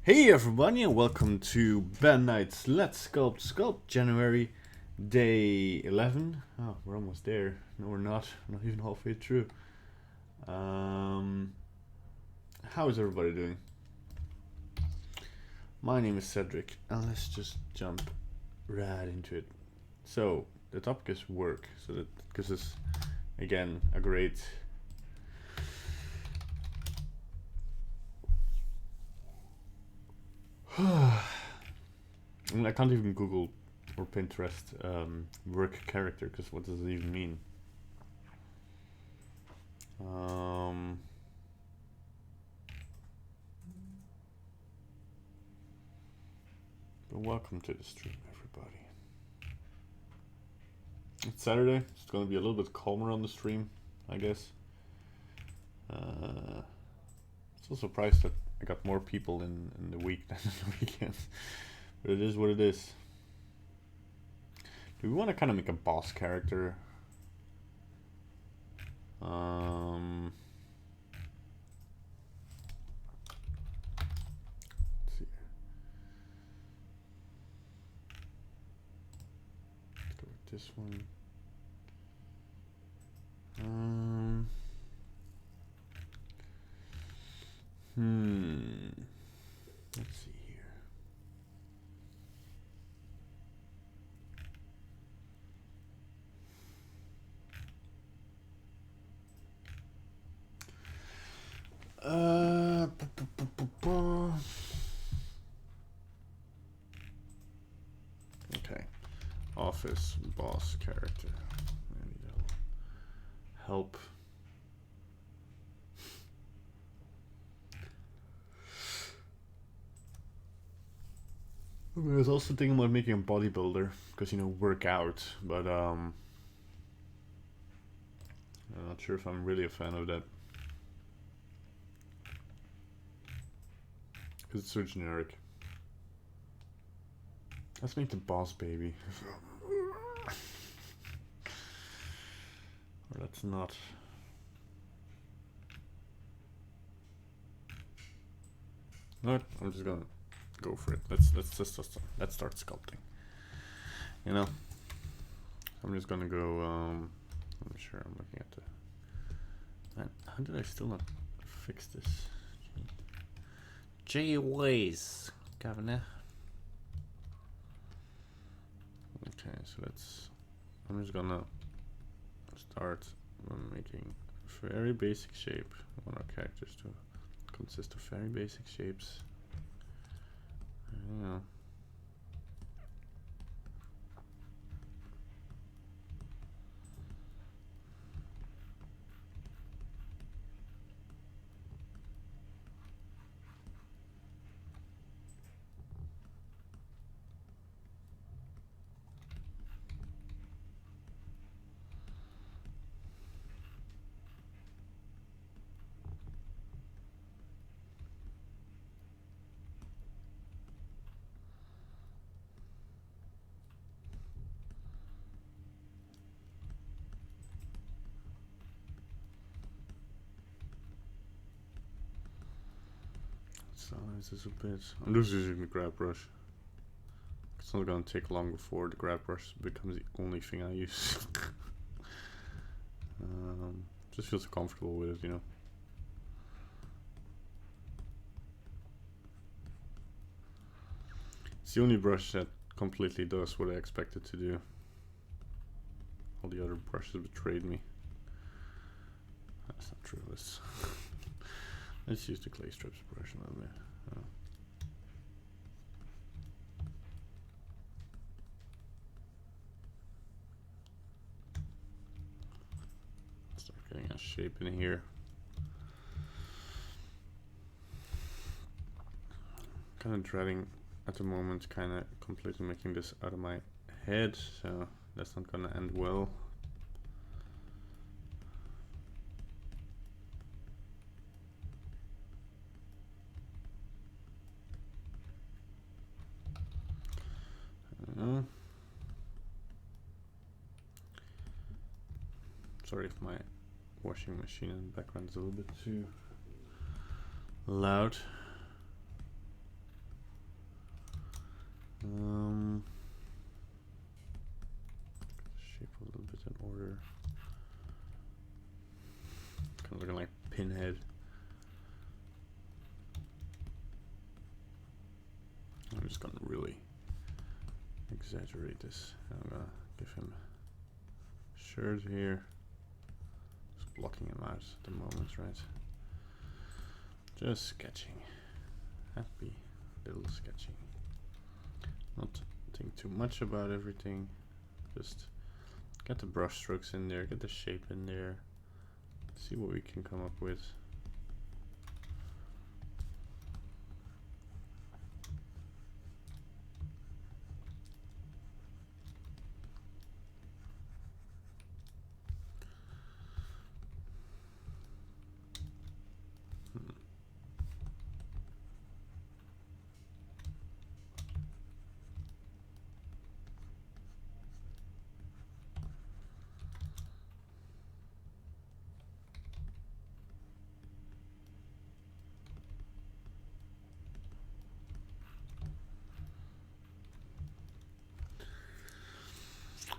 Hey everybody, and welcome to Ben Knight's Let's Sculpt January day 11. Oh, we're almost there. No, we're not. We're not even halfway through. How is everybody doing? My name is Cedric, and let's just jump right into it. So, the topic is work. So that gives us, again, a great I can't even Google or Pinterest work character, because what does it even mean? But welcome to the stream, everybody. It's Saturday. It's going to be a little bit calmer on the stream, I guess. So surprised that I got more people in the week than in the weekend. But it is what it is. Do we want to kind of make a boss character? Let's see. Let's go with this one. Let's see here. Okay. Office boss character. Maybe that'll help. I was also thinking about making a bodybuilder, because, you know, work out, but I'm not sure if I'm really a fan of that, because it's so generic. Let's make the boss baby. Or let's not. No, I'm just gonna go for it. Let's start sculpting. You know, I'm just gonna go. I'm sure I'm looking at the. Man, how did I still not fix this? Gee whiz, Governor. Okay, so let's. I'm just gonna start making a very basic shape. I want our characters to consist of very basic shapes. Yeah. Size is a bit. I'm just using the grab brush. It's not gonna take long before the grab brush becomes the only thing I use. Just feel so comfortable with it, you know. It's the only brush that completely does what I expect it to do. All the other brushes betrayed me. That's not true. Let's use the clay strips brush a little bit. Start getting a shape in here. Kind of dreading at the moment, kind of completely making this out of my head, so that's not gonna end well. Sorry if my washing machine in the background is a little bit too loud. Shape a little bit in order. Kind of looking like Pinhead. I'm just gonna really exaggerate this. I'm gonna give him a shirt here. Just blocking him out at the moment, right? Just sketching. Happy little sketching. Not think too much about everything. Just get the brush strokes in there, get the shape in there. See what we can come up with.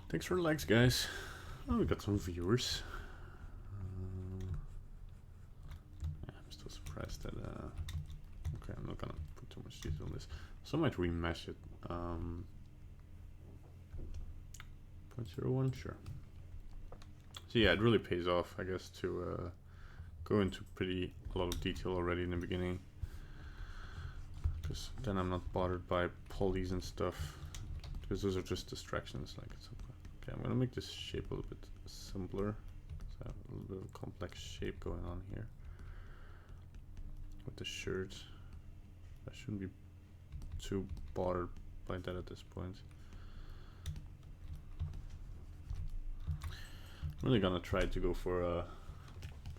Thanks for the likes, guys. Oh, we got some viewers. Yeah, I'm still surprised that. Okay, I'm not gonna put too much detail on this. So I might remesh it. 0.01, sure. So yeah, it really pays off, I guess, to go into a lot of detail already in the beginning, because then I'm not bothered by polys and stuff, because those are just distractions. Like it's okay. I'm gonna make this shape a little bit simpler. So I have a little bit of a complex shape going on here with the shirt. I shouldn't be too bothered by that at this point. I'm really gonna try to go for a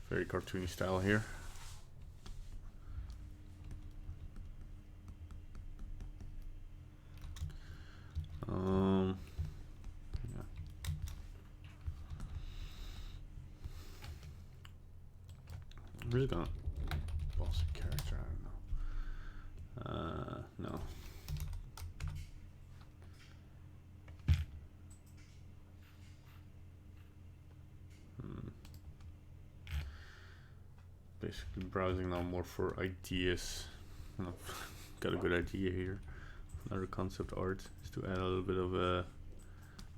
very cartoony style here. Yeah. I'm really gonna boss a character. I don't know. No. Basically browsing now more for ideas. Got a good idea here. Another concept art is to add a little bit of a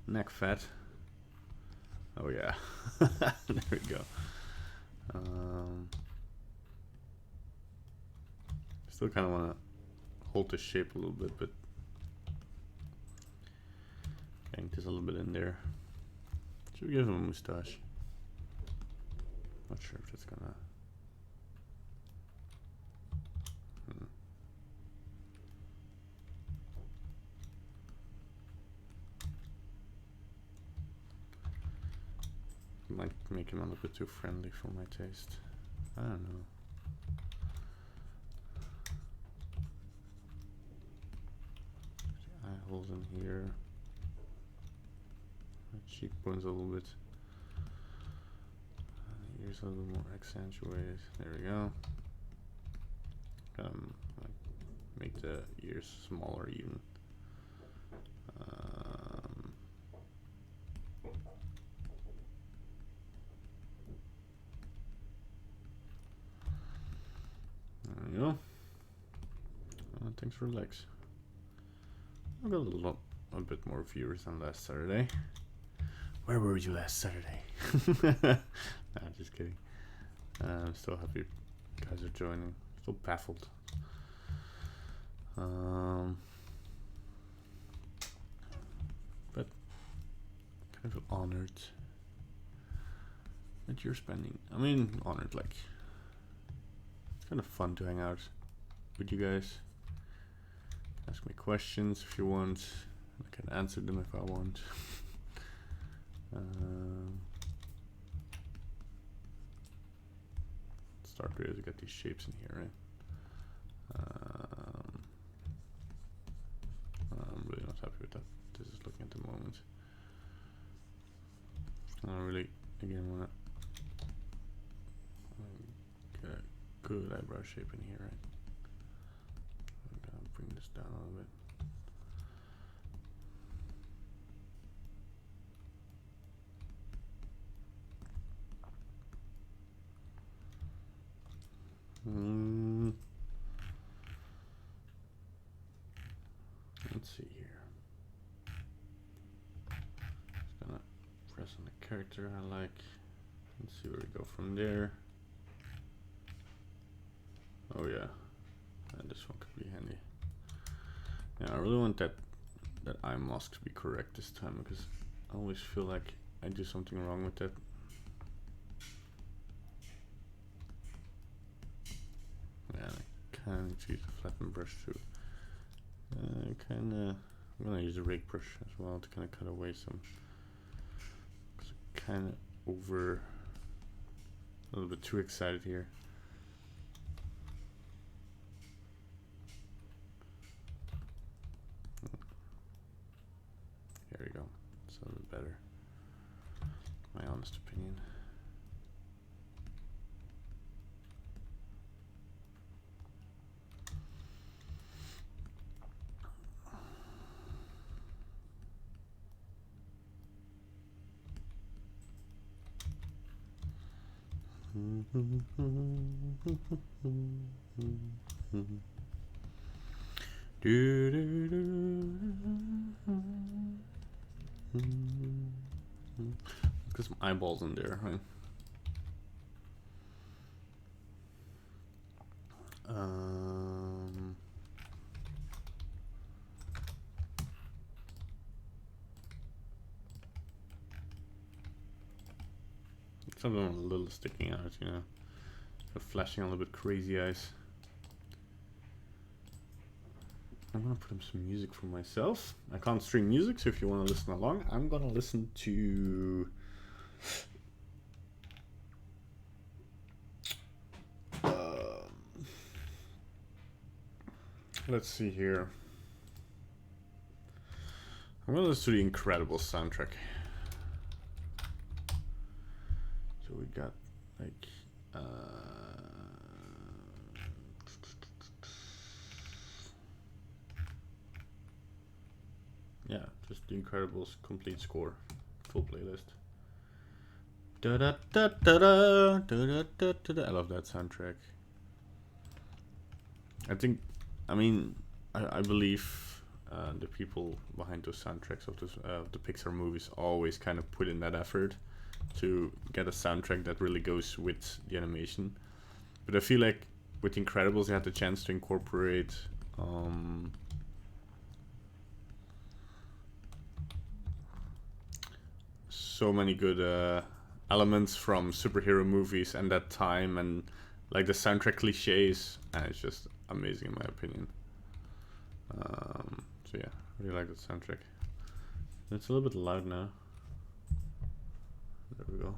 neck fat. Oh yeah, there we go. Still kind of want to hold the shape a little bit, but getting this a little bit in there. Should we give him a mustache? Not sure if it's gonna. Might make him a little bit too friendly for my taste. I don't know. Eye holes in here. My cheekbones a little bit. The ears a little more accentuated. There we go. Make the ears smaller even. There we go. Thanks for the likes. I've got a bit more viewers than last Saturday. Where were you last Saturday? Nah, just kidding. I'm still happy you guys are joining. Still baffled. But kind of honored that you're spending. I mean, honored, like it's kind of fun to hang out with you guys. Ask me questions if you want. I can answer them if I want. Start with to get these shapes in here, right? I'm really not happy with that. This is looking at the moment. I really, again, want to get a good eyebrow shape in here, right? I'm gonna bring this down a little bit. let's see here. Just gonna press on the character I like. Let's see where we go from there. Oh yeah, and this one could be handy. Yeah, I really want that eye mask to be correct this time, because I always feel like I do something wrong with that. Yeah, I kind of need to use a flatten brush too. I'm gonna use a rake brush as well to kind of cut away some. Cause I'm kind of over, a little bit too excited here. There we go. It's a little bit better. My honest opinion. Get some eyeballs in there, right? Some of them are a little sticking out, you know. They're flashing a little bit crazy eyes. I'm gonna put in some music for myself. I can't stream music, so if you want to listen along, I'm gonna listen to let's see here. I'm gonna listen to the incredible soundtrack. So we got like yeah, just the Incredibles complete score, full playlist. Da da da da da da da da. I love that soundtrack. I believe the people behind those soundtracks of the Pixar movies always kind of put in that effort to get a soundtrack that really goes with the animation. But I feel like with Incredibles, they had the chance to incorporate so many good elements from superhero movies and that time, and like the soundtrack cliches, and it's just amazing in my opinion. So yeah, I really like the soundtrack. It's a little bit loud now. There we go.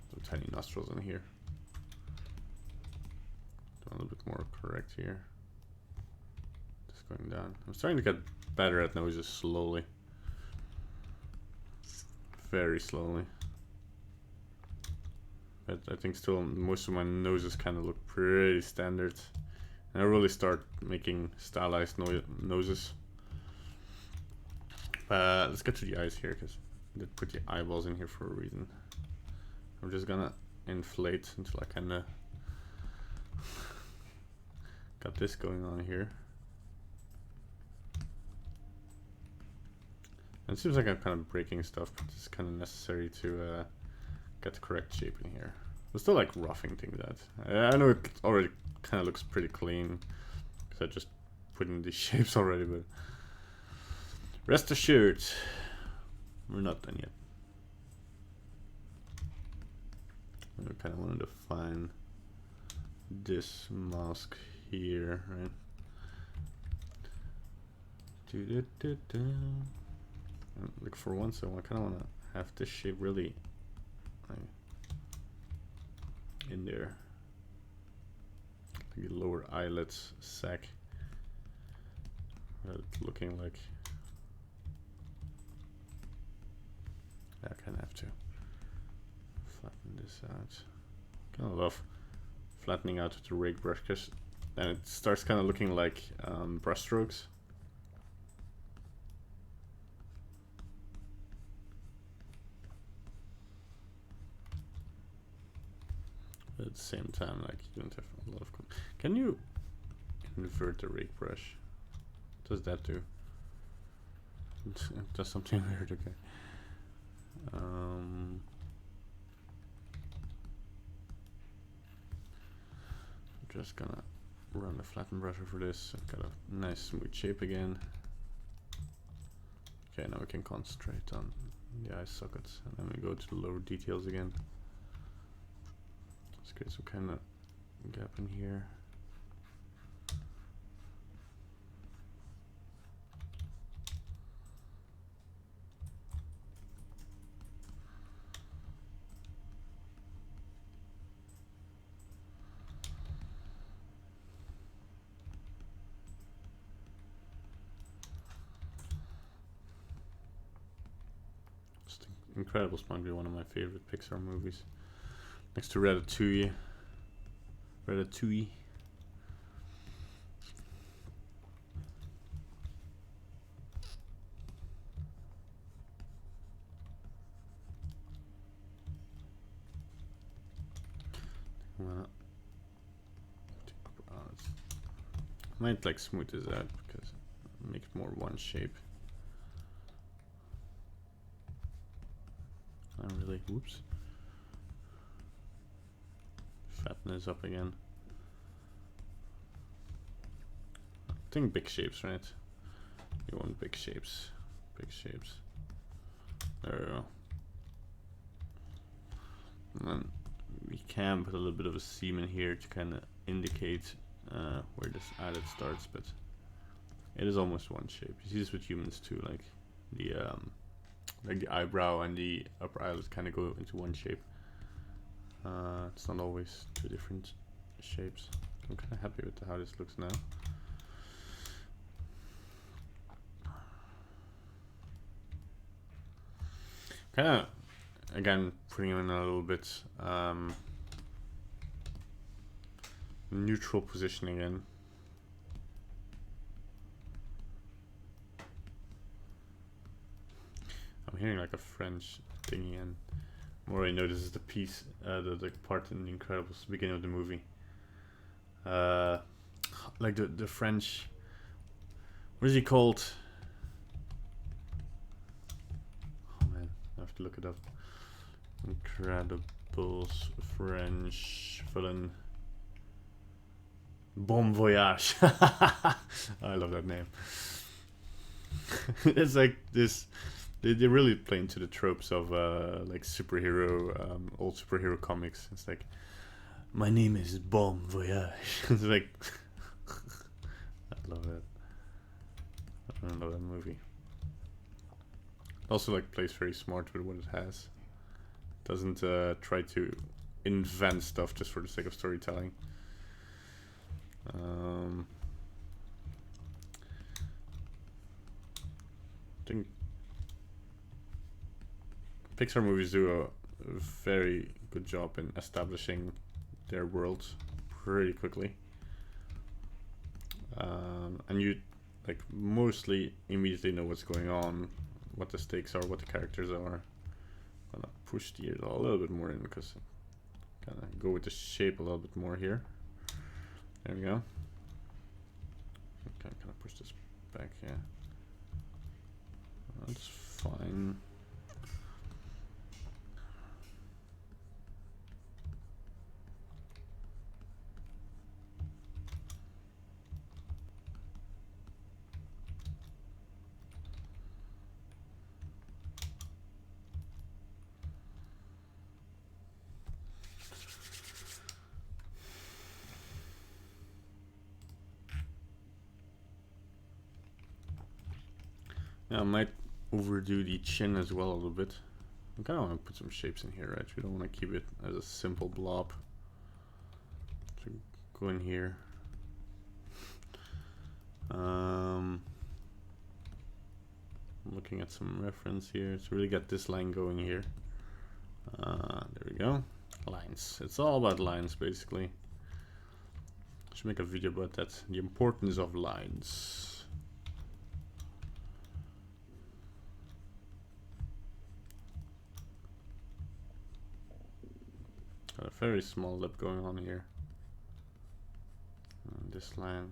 Some tiny nostrils in here. A little bit more correct here. Just going down. I'm starting to get better at noses slowly. Very slowly. But I think still most of my noses kind of look pretty standard. And I really start making stylized noses. Let's get to the eyes here, because I did put the eyeballs in here for a reason. I'm just gonna inflate until I kind of got this going on here. And it seems like I'm kind of breaking stuff, but it's kind of necessary to get the correct shape in here. I'm still like roughing things out. I know it already kind of looks pretty clean, because I just put in these shapes already, but rest assured, we're not done yet. I kind of wanted to find this mask here, right? And look, for once I kind of want to have this shape really like in there, like the lower eyelids sack, looking like. I kind of have to flatten this out. Kind of love flattening out with the rake brush, because then it starts kind of looking like brush strokes. but at the same time, like, you don't have a lot of. Can you invert the rake brush? What does that do? It does something weird. Okay. Just gonna run the flatten brush over this and got a nice smooth shape again. Okay, now we can concentrate on the eye sockets, and then we go to the lower details again. Let's create some kind of gap in here. Incredibles might be one of my favorite Pixar movies, next to Ratatouille. Ratatouille. Might like smooth this out because it makes more one shape. Not really. Whoops. Fatten this up again. I think big shapes, right? You want big shapes. Big shapes. There we go. And then we can put a little bit of a seam in here to kind of indicate where this eyelid starts, but it is almost one shape. You see this with humans too, like the eyebrow and the upper eyelid kind of go into one shape. It's not always two different shapes. I'm kind of happy with how this looks now. Kind of, again, putting him in a little bit neutral position again. I'm hearing like a French thingy, and more I know this is the piece, the part in The Incredibles, the beginning of the movie. Like the French, what is he called? Oh man, I have to look it up. Incredibles French villain. Bon Voyage. I love that name. It's like this. They really play into the tropes of like superhero, old superhero comics. It's like, my name is Bon Voyage. It's like, I love that. I love that movie. Also, like, plays very smart with what it has. Doesn't try to invent stuff just for the sake of storytelling. I think Pixar movies do a very good job in establishing their worlds pretty quickly, and you like mostly immediately know what's going on, what the stakes are, what the characters are. I'm gonna push the ears a little bit more in because kind of go with the shape a little bit more here. There we go. Okay, kind of push this back, yeah. That's fine. Yeah, I might overdo the chin as well a little bit. I kind of want to put some shapes in here, right? We don't want to keep it as a simple blob. So go in here. I'm looking at some reference here to really get this line going here. There we go. Lines. It's all about lines, basically. I should make a video about that. The importance of lines. Got a very small lip going on here. And this line.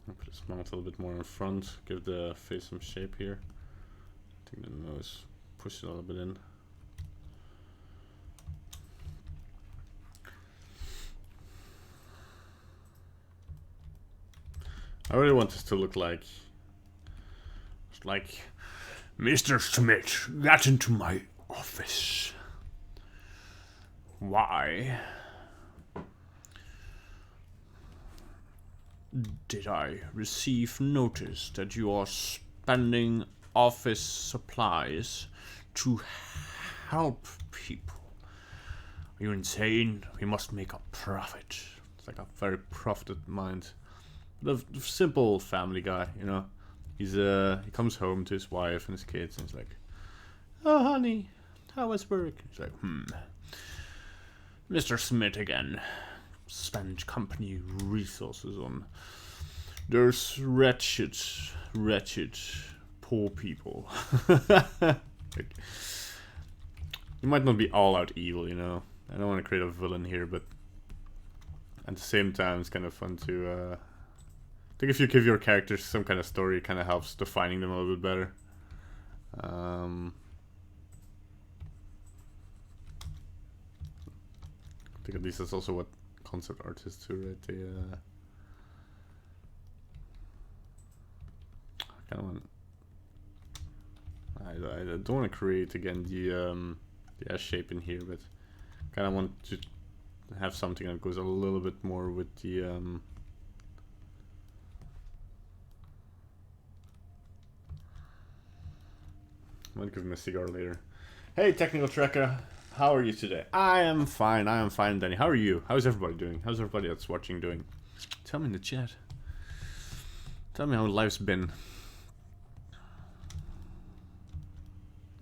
I'll put his mouth a little bit more in front, give the face some shape here. I think the nose, push it a little bit in. I really want this to look like Mr. Smith, get into my office. Why did I receive notice that you are spending office supplies to help people? Are you insane? We must make a profit. It's like a very profited mind. The simple family guy, you know. He comes home to his wife and his kids, and he's like, "Oh, honey, how was work?" He's like, "Mr. Smith again. Spend company resources on those wretched, poor people." Like, you might not be all out evil, you know. I don't want to create a villain here, but at the same time, it's kind of fun to. I think if you give your characters some kind of story, it kind of helps defining them a little bit better. I think at least that's also what concept artists do, right? They kind of want. I don't want to create again the S shape in here, but kind of want to have something that goes a little bit more with the. Might give him a cigar later. Hey, Technical Trekker, how are you today? I am fine, Danny. How are you? How's everybody doing? How's everybody that's watching doing? Tell me in the chat. Tell me how life's been.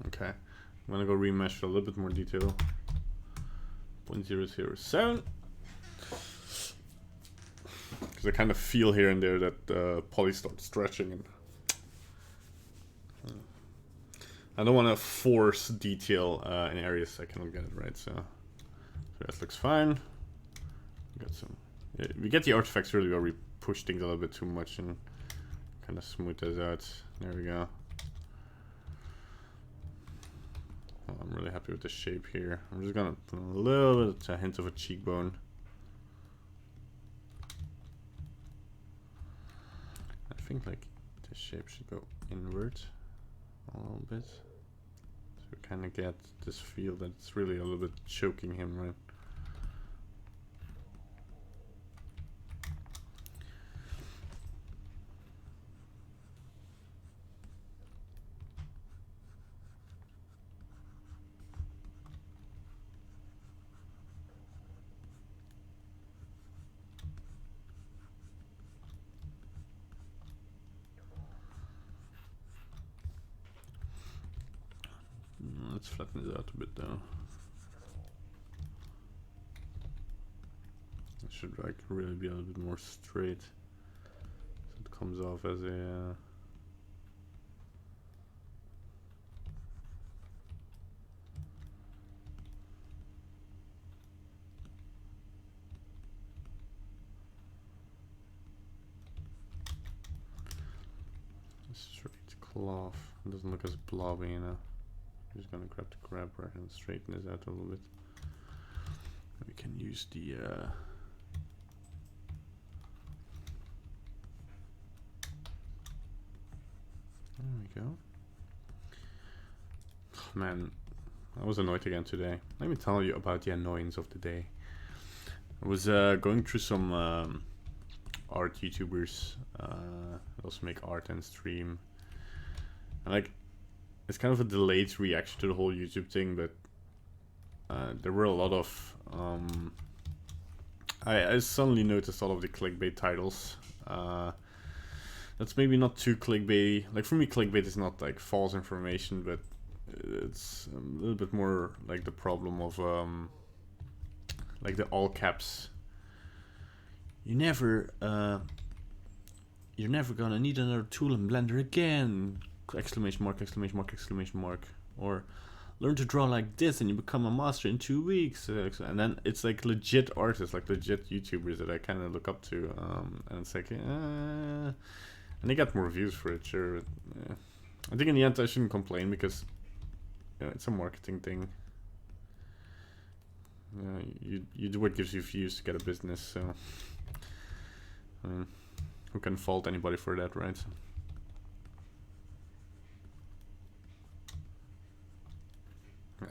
Okay, I'm gonna go remesh for a little bit more detail. 0.007. Because I kind of feel here and there that poly starts stretching and I don't want to force detail in areas I cannot get it right, so that looks fine. We get the artifacts really where we push things a little bit too much and kind of smooth those out. There we go. Oh, I'm really happy with the shape here. I'm just gonna put a little bit, a hint of a cheekbone. I think like this shape should go inward a little bit, so we kind of get this feel that it's really a little bit choking him, right? Let's flatten it out a bit though. It should like really be a little bit more straight, so it comes off as a straight cloth. It doesn't look as blobby, you know. I'm just gonna grab the grabber and straighten this out a little bit. We can use the there we go. Oh, man, I was annoyed again today. Let me tell you about the annoyance of the day. I was going through some art YouTubers that also make art and stream, and like it's kind of a delayed reaction to the whole YouTube thing, but there were a lot of I suddenly noticed all of the clickbait titles. That's maybe not too clickbait. Like for me, clickbait is not like false information, but it's a little bit more like the problem of like the all caps. You're never gonna need another tool in Blender again! Exclamation mark, exclamation mark, exclamation mark. Or learn to draw like this and you become a master in 2 weeks. And then it's like legit artists, like legit YouTubers that I kind of look up to. And it's like, and they got more views for it, sure. I think in the end I shouldn't complain because it's a marketing thing. You do what gives you views to get a business, so I mean, who can fault anybody for that, right?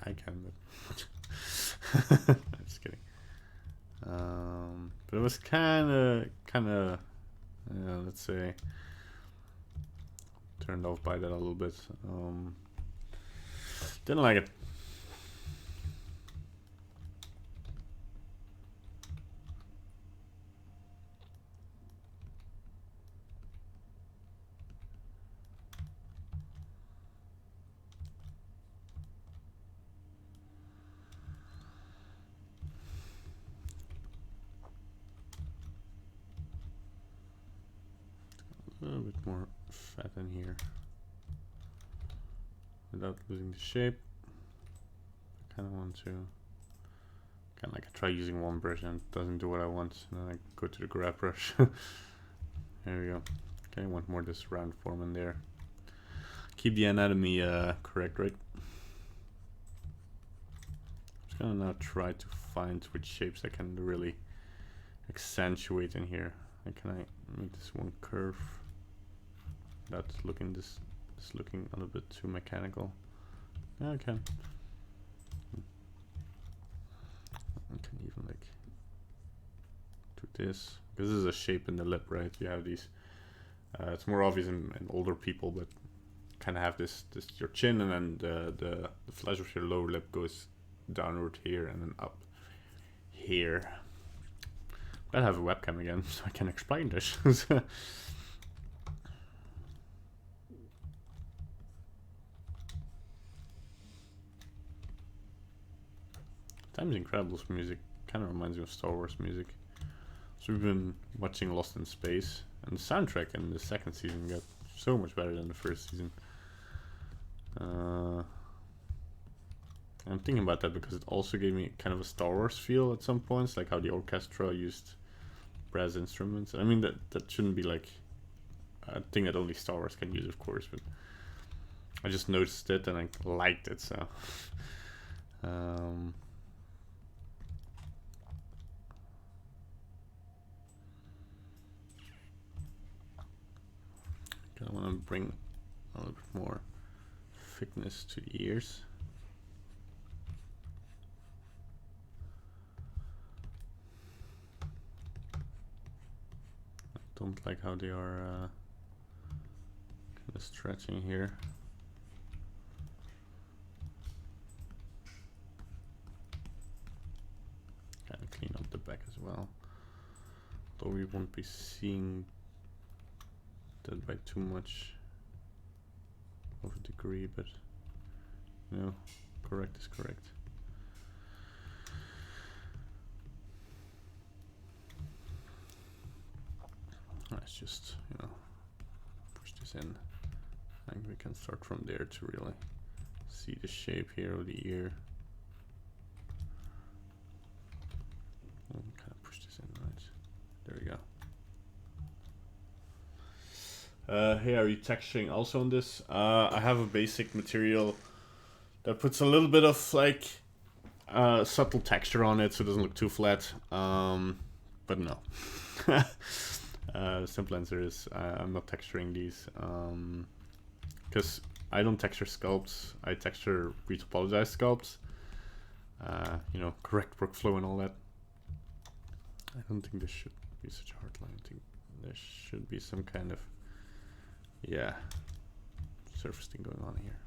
I can, but I'm just kidding. But it was kind of, let's say, turned off by that a little bit. Didn't like it. A little bit more fat in here without losing the shape. I kind of want to kind of like I try using one brush and it doesn't do what I want, and then I go to the grab brush. There we go. Okay, I want more this round form in there. Keep the anatomy correct, right? I'm just gonna now try to find which shapes I can really accentuate in here. Like, can I make this one curve? That's looking this looking a little bit too mechanical. Yeah, I can. I can even like do this because this is a shape in the lip, right? You have these. It's more obvious in older people, but kind of have this your chin, and then the flesh of your lower lip goes downward here and then up here. I have a webcam again, so I can explain this. Times Incredibles music kind of reminds me of Star Wars music. So we've been watching Lost in Space, and the soundtrack in the second season got so much better than the first season. I'm thinking about that because it also gave me kind of a Star Wars feel at some points, like how the orchestra used brass instruments. I mean, that shouldn't be like a thing that only Star Wars can use, of course, but I just noticed it and I liked it, so I want to bring a little bit more thickness to the ears. I don't like how they are kind of stretching here. Kind of clean up the back as well, though we won't be seeing that by too much of a degree, but you know, correct is correct. Let's just, you know, push this in. I think we can start from there to really see the shape here of the ear. And kind of push this in, right? There we go. Hey, are you texturing also on this? I have a basic material that puts a little bit of like subtle texture on it so it doesn't look too flat, but no. The simple answer is I'm not texturing these because I don't texture sculpts. I texture retopologized sculpts, you know, correct workflow and all that. I don't think this should be such a hard line. I think there should be some kind of, yeah, surface thing going on here.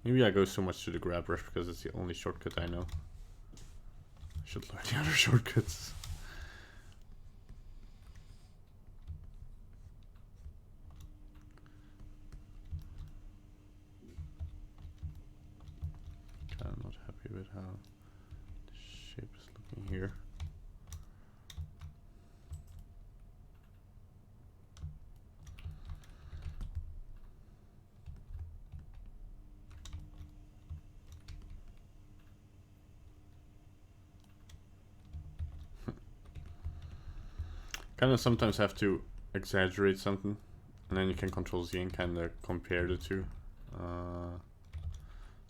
Maybe I go so much to the grab brush because it's the only shortcut I know. I should learn the other shortcuts. I'm not happy with how the shape is looking here. Kind of sometimes have to exaggerate something, and then you can Control Z and kind of compare the two.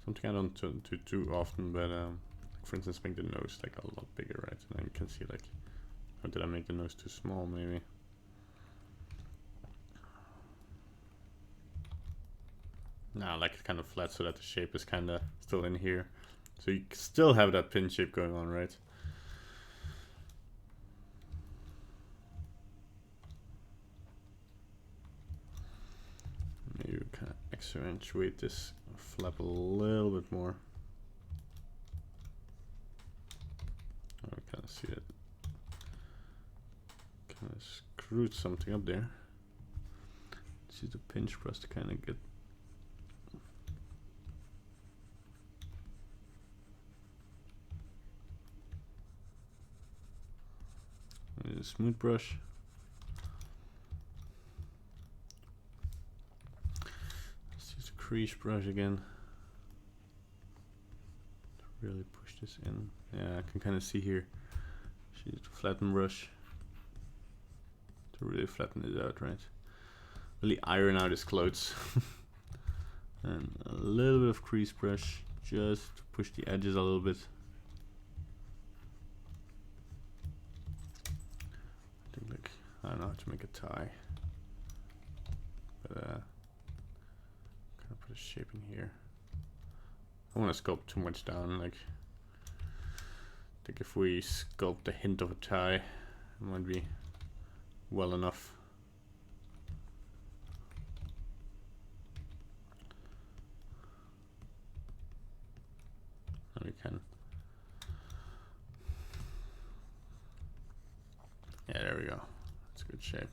Something I don't do too often, but for instance, make the nose like a lot bigger, right? And then you can see like, or did I make the nose too small? Maybe. Now, like it's kind of flat, so that the shape is kind of still in here, so you still have that pin shape going on, right? Maybe we kind of accentuate this flap a little bit more. I kind of see it. Kind of screwed something up there. Let's use the pinch for us to kind of get. A smooth brush. Crease brush again to really push this in. Yeah, I can kind of see here. She used a flatten brush to really flatten it out, right? Really iron out his clothes. And a little bit of crease brush just to push the edges a little bit. I think like, I don't know how to make a tie, but put a shape in here. I want to sculpt too much down. Like, I think if we sculpt a hint of a tie, it might be well enough. And we can. Yeah, there we go. That's a good shape.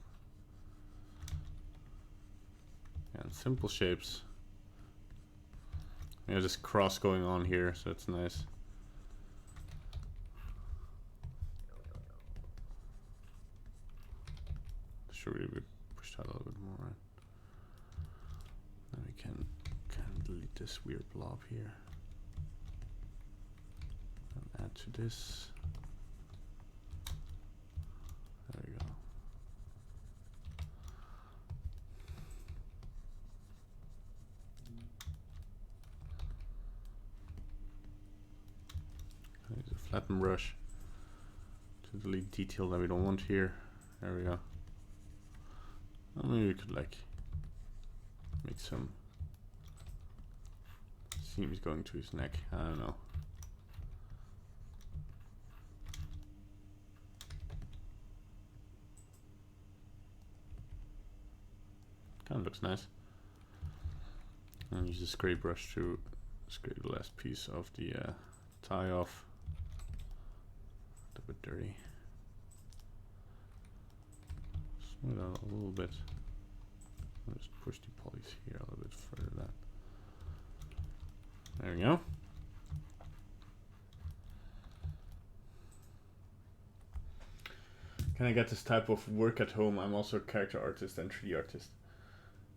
And simple shapes. There's this cross going on here, so it's nice. Should really be pushed out a little bit more, right? Then we can delete this weird blob here. And add to this. There we go. Use a flatten brush to delete detail that we don't want here. There we go. Well, maybe we could like make some seams going to his neck. I don't know. Kind of looks nice. And use the scrape brush to scrape the last piece of the tie off. A bit dirty. Smooth out a little bit. I'll just push the polys here a little bit further down. There we go. Can I get this type of work at home? I'm also a character artist and 3D artist.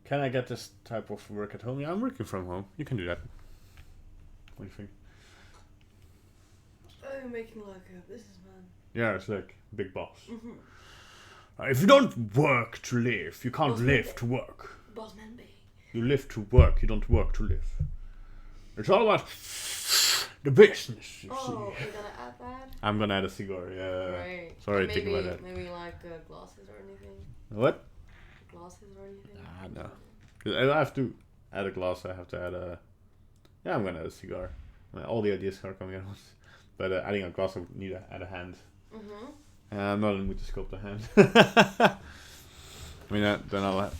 Can I get this type of work at home? Yeah, I'm working from home. You can do that. What do you think? I'm making like a businessman. Yeah, it's like big boss. If you don't work to live, you can't live to work. Bossman B. You live to work, you don't work to live. It's all about the business, you see. You're gonna add that? I'm gonna add a cigar, yeah. Right. Sorry, think about that. Maybe like glasses or anything? What? Glasses or anything? No. 'Cause I have to add a glass, I have to add a... Yeah, I'm gonna add a cigar. All the ideas are coming at once. But adding a glass, I would need to add a hand. I'm not in the mood to sculpt a hand. I mean, then I'll have...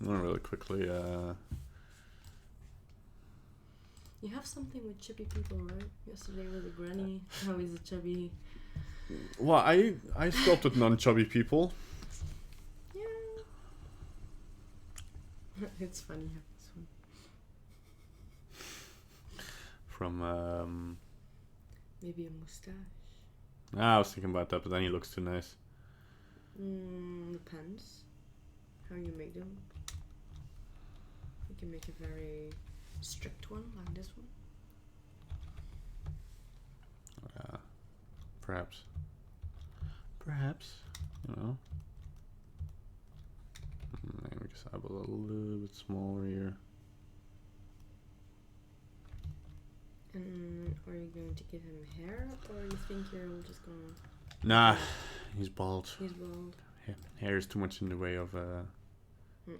really quickly, You have something with chubby people, right? Yesterday with a granny. Now he's a chubby... Well, I sculpted non-chubby people. Yeah. It's funny how this one... from Maybe a mustache. I was thinking about that, but then he looks too nice. Depends how you make them. You can make a very strict one like this one. Perhaps, you know. Maybe just have a little bit smaller here. And are you going to give him hair, or you think you're just gonna... Nah, he's bald. He's bald. Hair is too much in the way of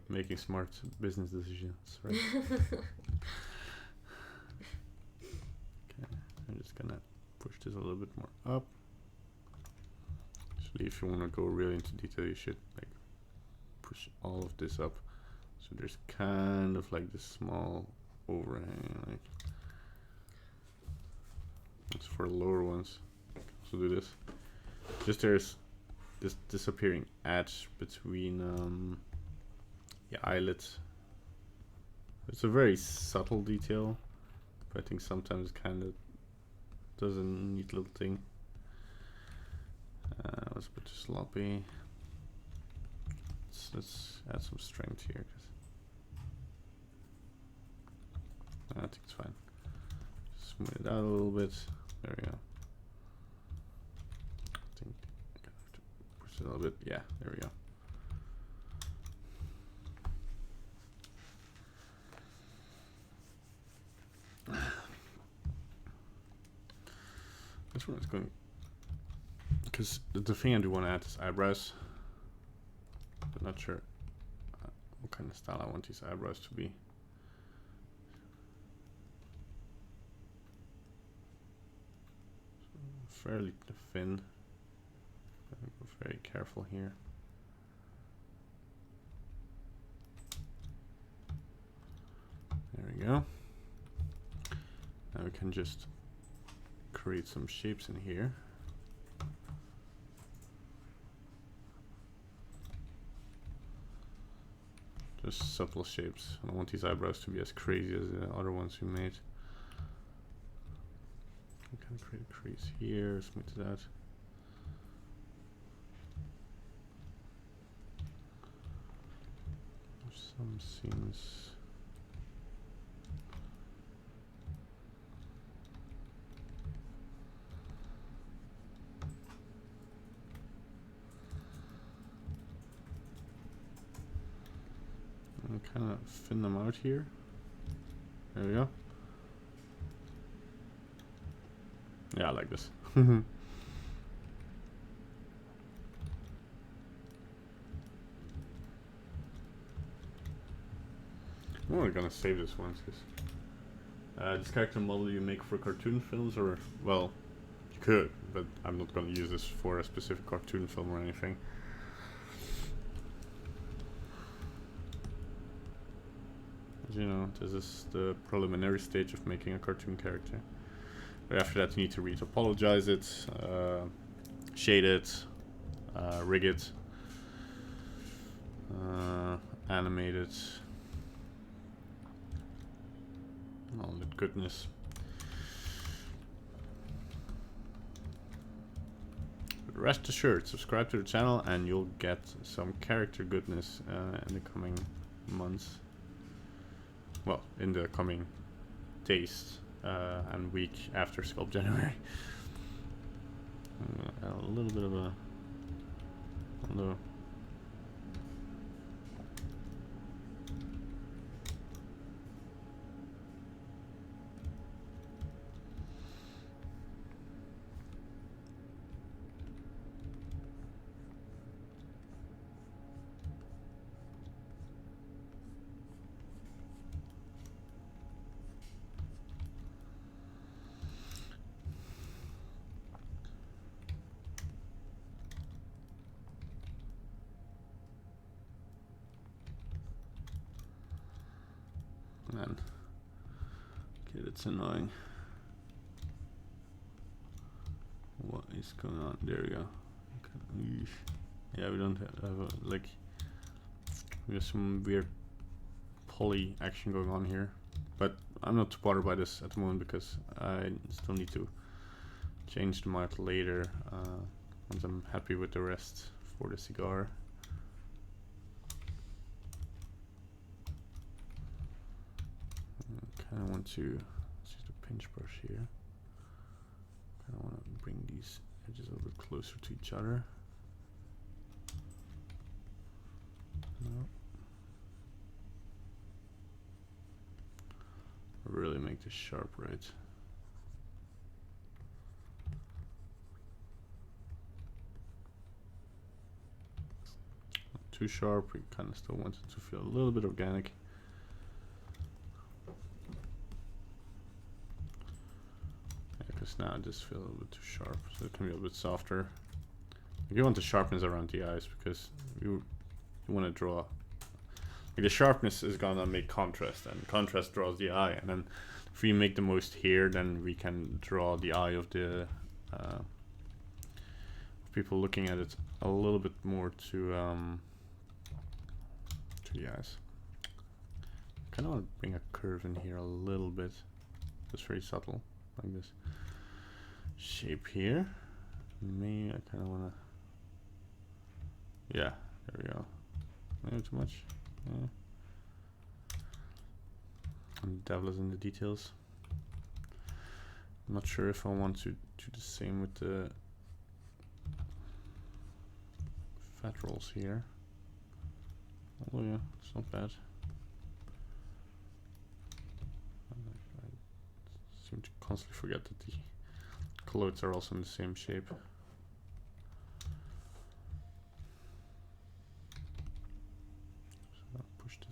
making smart business decisions, right? Okay, I'm just gonna push this a little bit more up. Actually, if you want to go really into detail, you should like push all of this up. So there's kind of like this small overhang, like it's for lower ones. So do this. Just there's this disappearing edge between the eyelids. It's a very subtle detail, but I think sometimes it kind of does a neat little thing. Let's put too sloppy. Let's add some strength here. I think it's fine. Smooth it out a little bit. There we go. I think I kind of have to push it a little bit. Yeah, there we go. This one is going, because the thing I do want to add is eyebrows, but not sure what kind of style I want these eyebrows to be. So fairly thin. Gotta go very careful here. There we go. Now we can just create some shapes in here. Just subtle shapes. I don't want these eyebrows to be as crazy as the other ones we made. We can create a crease here, smooth it out. Some seams. Kind of thin them out here. There we go. Yeah, I like this. We're gonna save this one because this character model you make for cartoon films, or well, you could, but I'm not gonna use this for a specific cartoon film or anything. You know, this is the preliminary stage of making a cartoon character. But after that, you need to apologize it, shade it, rig it, animate it, all that goodness. But rest assured, subscribe to the channel and you'll get some character goodness in the coming months. Well, in the coming days and week after SculptJanuary. A little bit of a... Although... Man, okay, that's annoying. What is going on? There we go. Okay. Yeah, we don't have a, like, we have some weird poly action going on here, but I'm not too bothered by this at the moment because I still need to change them out later once I'm happy with the rest for the cigar. I kind of want to use the pinch brush here. Kind of want to bring these edges a little bit closer to each other. No. Really make this sharp, right? Not too sharp. We kind of still want it to feel a little bit organic. Because now it just feels a little bit too sharp, so it can be a little bit softer. You want the sharpness around the eyes because you want to draw. Like the sharpness is gonna make contrast, and contrast draws the eye. And then if we make the most here, then we can draw the eye of the people looking at it a little bit more to the eyes. Kind of want to bring a curve in here a little bit, just very subtle, like this shape here. Maybe I kind of want to. Yeah, there we go. Maybe too much. Yeah. I'm devilish in the details. I'm not sure if I want to do the same with the fat rolls here. Oh yeah, it's not bad. I seem to constantly forget that the colloids are also in the same shape.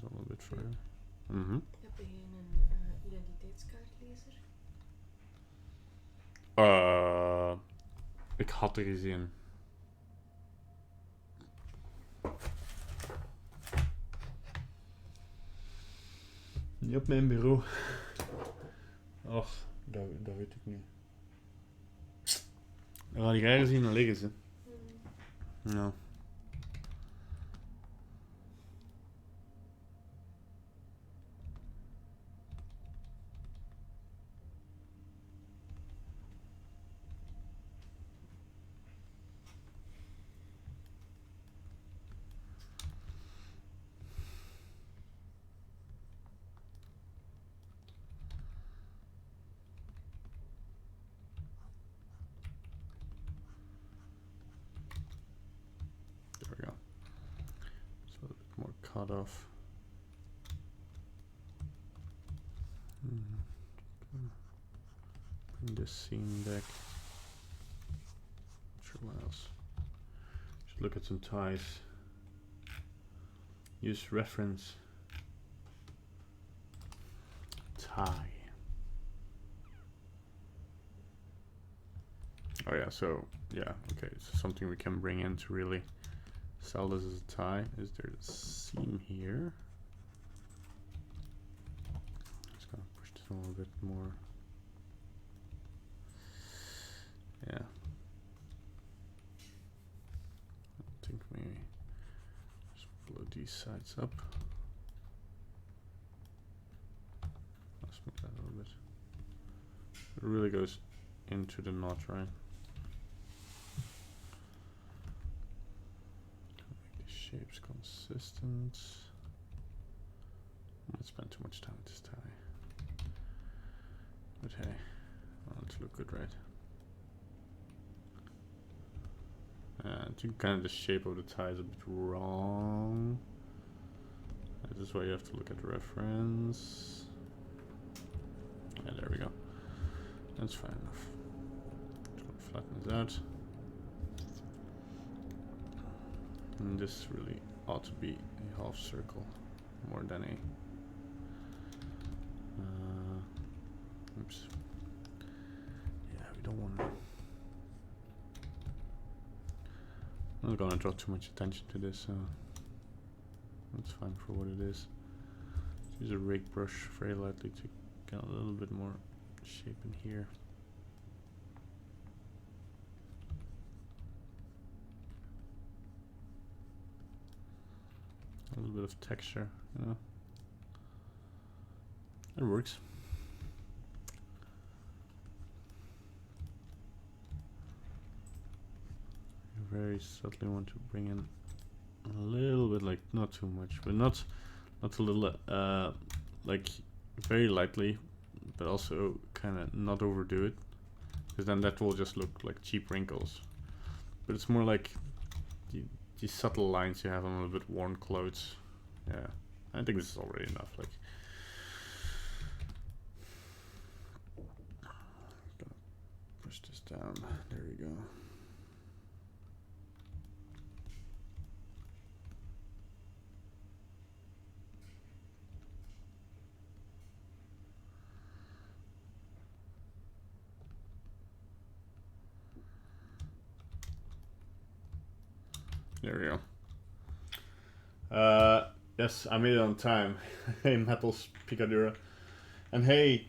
A little bit further. Heb je een identiteitskaartlezer? Ik had er eens een. Niet op mijn bureau. Och, dat weet ik niet. Dan ga ik ergens zien liggen ze. Ja. Cut off. Bring this seam back. Not sure what else. Should look at some ties. Use reference tie. Oh yeah, so yeah, okay, so something we can bring in to really sell this as a tie is there a seam here. Just gonna push this a little bit more. Yeah. I think maybe just blow these sides up. I'll smooth that a little bit. It really goes into the knot, right? Shapes consistent. I might spend too much time with this tie. But hey, I want it to look good, right? I think kind of the shape of the tie is a bit wrong. This is why you have to look at the reference. Yeah, there we go. That's fine enough. Just gonna flatten this out. And this really ought to be a half circle more than a oops. Yeah, we don't want to. I'm not gonna draw too much attention to this, so that's fine for what it is. Let's use a rake brush very lightly to get a little bit more shape in here. A little bit of texture, you know. It works. very subtly want to bring in a little bit, like not too much, but not a little, like very lightly, but also kind of not overdo it, because then that will just look like cheap wrinkles. But it's more like the subtle lines you have on a little bit worn clothes. Yeah, I think this is already enough. Like, gonna push this down. There we go. There we go. Yes, I made it on time. Hey, Metals Picadura. And hey,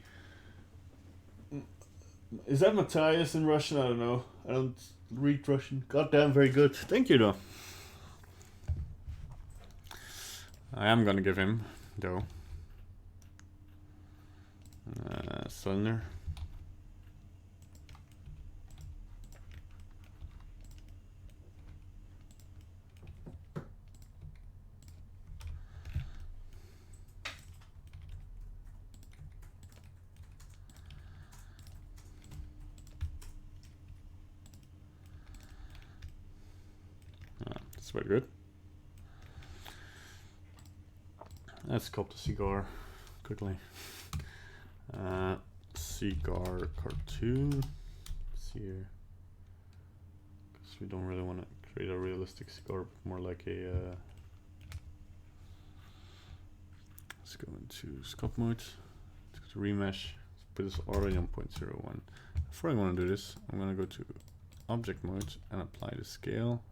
is that Matthias in Russian? I don't know. I don't read Russian. Goddamn, very good. Thank you, though. I am gonna give him, though, cylinder. That's very good. Let's sculpt a cigar quickly. Cigar cartoon. Let's see here. Because we don't really want to create a realistic cigar, but more like a. Let's go into sculpt mode. Let's go to remesh. Let's put this already on 0.01. Before I want to do this, I'm going to go to object mode and apply the scale.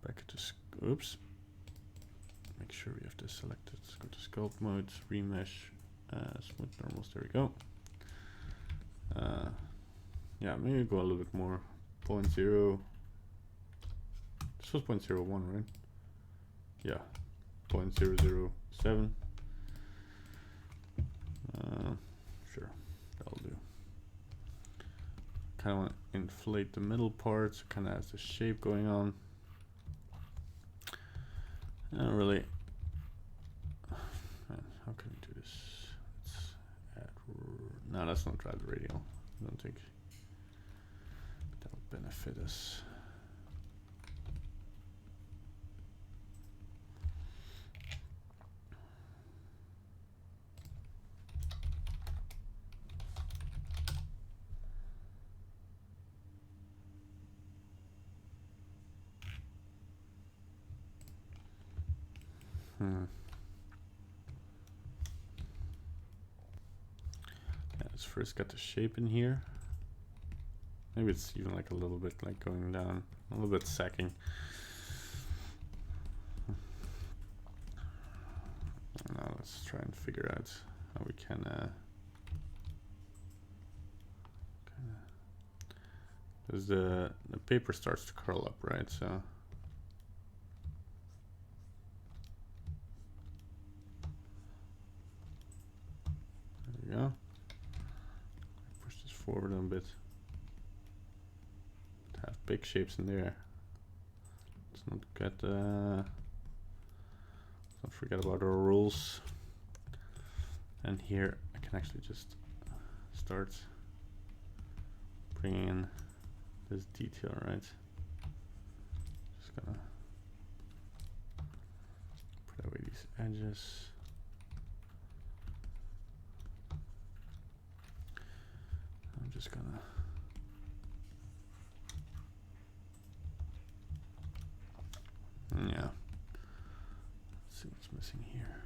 Back to oops. Make sure we have this selected. Let's go to sculpt mode, remesh, smooth normals. There we go. Yeah, maybe go a little bit more. 0.0. This was 0.01, right? Yeah, 0.007. Sure, that'll do. Kind of want to inflate the middle part, so kind of has the shape going on. Really. Man, how can we do this? Let's add. No, let's not try the radial. I don't think that would benefit us. Yeah, let's first get the shape in here. Maybe it's even like a little bit like going down, a little bit sacking. Now let's try and figure out how we can because the paper starts to curl up, right? So there we go. Push this forward a bit. Have big shapes in there. Let's not get don't forget about our rules. And here I can actually just start bringing in this detail, right? Just gonna put away these edges. I'm just gonna yeah. Let's see what's missing here.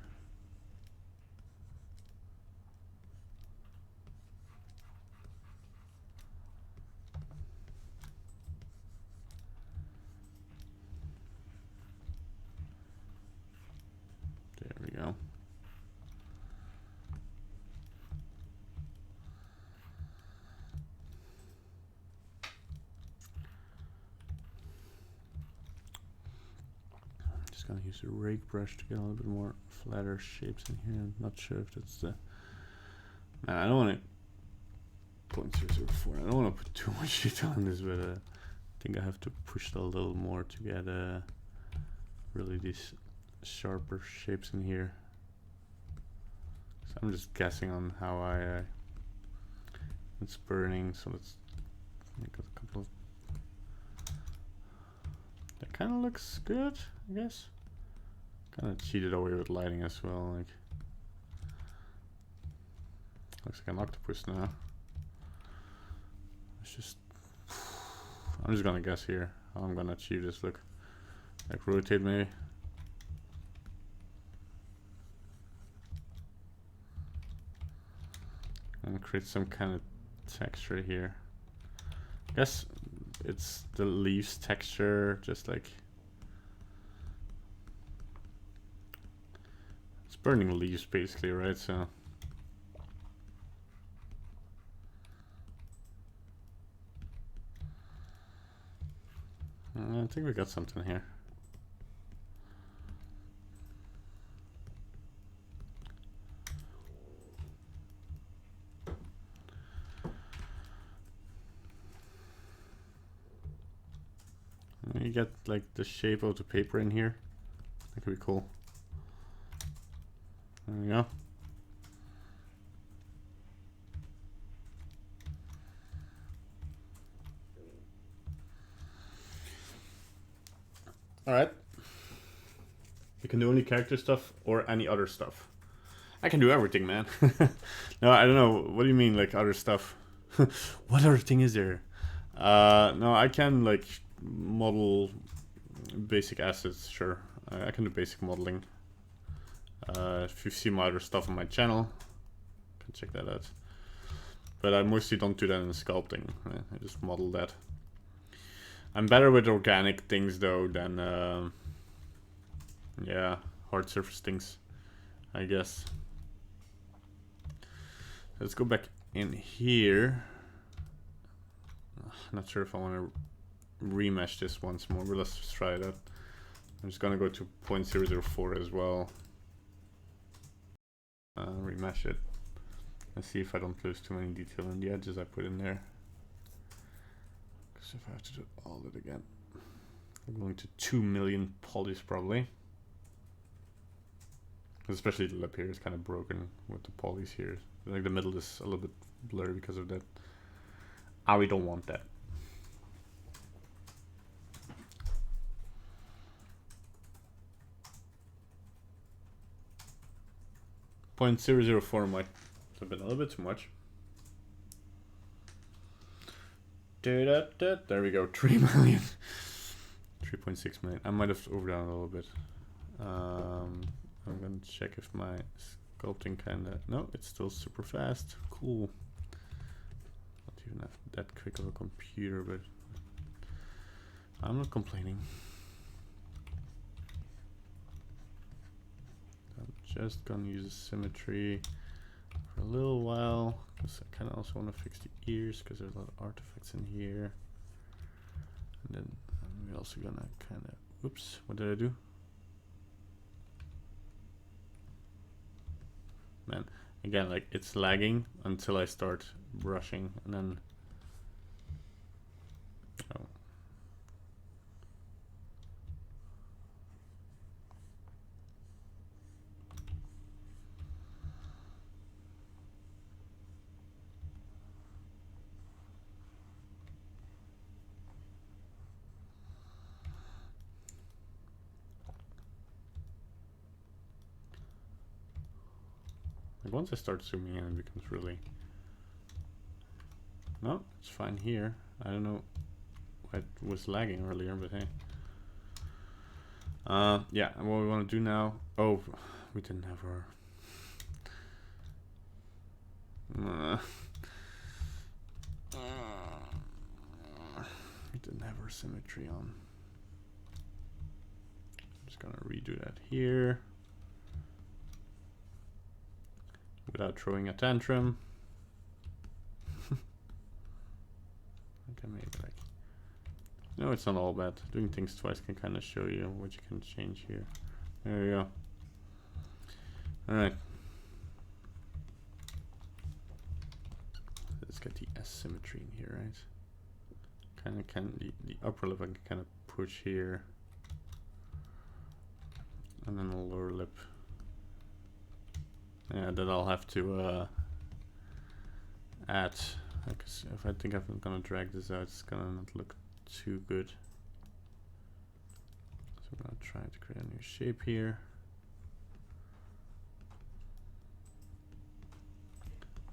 There we go. Gonna use a rake brush to get a little bit more flatter shapes in here. I'm not sure if that's the. Man, I don't want to 0.004. I don't want to put too much detail on this, but think I have to push it a little more to get really these sharper shapes in here. So I'm just guessing on how it's burning. So let's make a couple of. That kind of looks good, I guess. Kind of cheated away with lighting as well. Like, looks like an octopus now. It's just. I'm just gonna guess here how I'm gonna achieve this look. Like rotate maybe. And create some kind of texture here. I guess it's the leaves texture, just like it's burning leaves basically, right? So I think we got something here. You get like the shape of the paper in here. That could be cool. There we go. All right. You can do only character stuff or any other stuff. I can do everything, man. No, I don't know. What do you mean, like other stuff? What other thing is there? No, I can like model basic assets. Sure, I can do basic modeling. If you see my other stuff on my channel, you can check that out. But I mostly don't do that in sculpting. I just model that. I'm better with organic things though than yeah, hard surface things, I guess. Let's go back in here. Not sure if I want to remesh this once more, but let's just try it out. I'm just gonna go to 0.004 as well. Remesh it and see if I don't lose too many detail in the edges I put in there. Because if I have to do all of it again, I'm going to 2 million polys probably. Especially the lip here is kind of broken with the polys here. Like the middle is a little bit blurry because of that. We don't want that. .004 might have been a little bit too much. There we go, 3 million. 3.6 million. I might have overdone a little bit. I'm gonna check if my sculpting kinda, no, it's still super fast. Cool. Not even have that quick of a computer, but I'm not complaining. I'm just gonna use a symmetry for a little while because I kind of also want to fix the ears because there's a lot of artifacts in here. And then we're also gonna kind of, whoops, what did I do? Man, again, like it's lagging until I start brushing and then oh. Once I start zooming in, it becomes really... No, it's fine here. I don't know why it was lagging earlier, but hey. Yeah, and what we want to do now... Oh, we didn't have our... we didn't have our symmetry on. I'm just gonna redo that here. Without throwing a tantrum. Okay, maybe like... No, it's not all bad. Doing things twice can kind of show you what you can change here. There we go. Alright. Let's get the S symmetry in here, right? kind of the upper lip I can kind of push here, and then the lower lip. Yeah, then I'll have to add. Because if I think I'm gonna drag this out, it's gonna not look too good. So I'm gonna try to create a new shape here.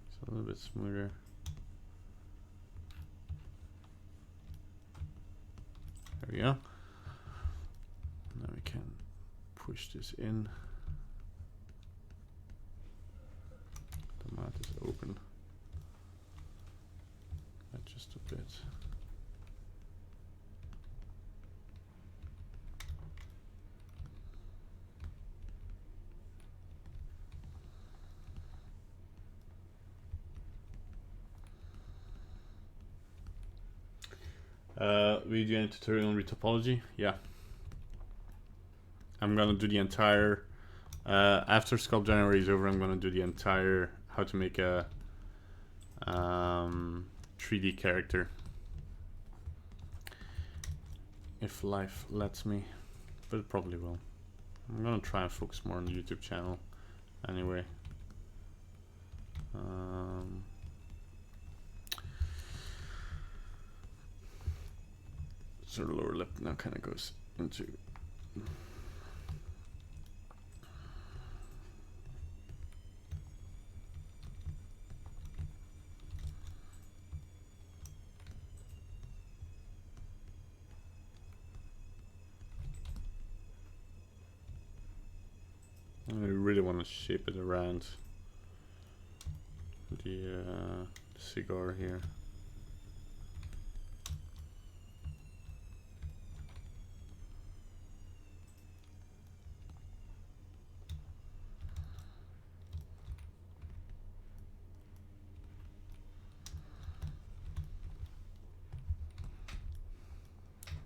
It's a little bit smoother. There we go. Now we can push this in. The mouth is open. Just a bit. We do a tutorial on retopology. Yeah. I'm gonna do the entire after SculptJanuary is over. I'm gonna do the entire how to make a 3D character, if life lets me, but it probably will. I'm gonna try and focus more on the YouTube channel anyway. So the lower lip now kind of goes into I really want to shape it around the cigar here.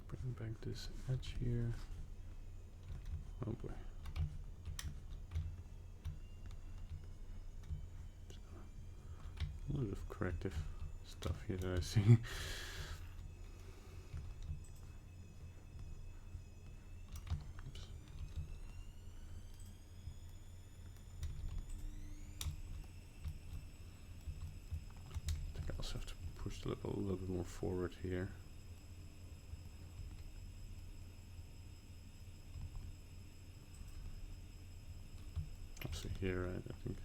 Bring back this edge here. Oh boy. A little bit of corrective stuff here that I see. Oops. I think I also have to push the lip a little bit more forward here. Also here, right? I think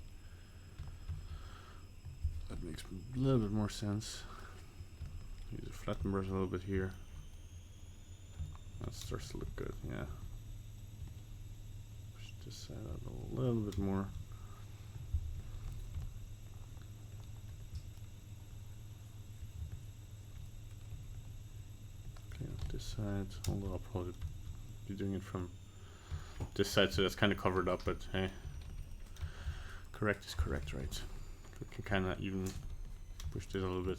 that makes a little bit more sense. Use a flatten brush a little bit here. That starts to look good, yeah. Push this side out a little bit more. Okay, this side, although I'll probably be doing it from this side, so that's kind of covered up, but hey, correct is correct, right? We can kind of even push this a little bit.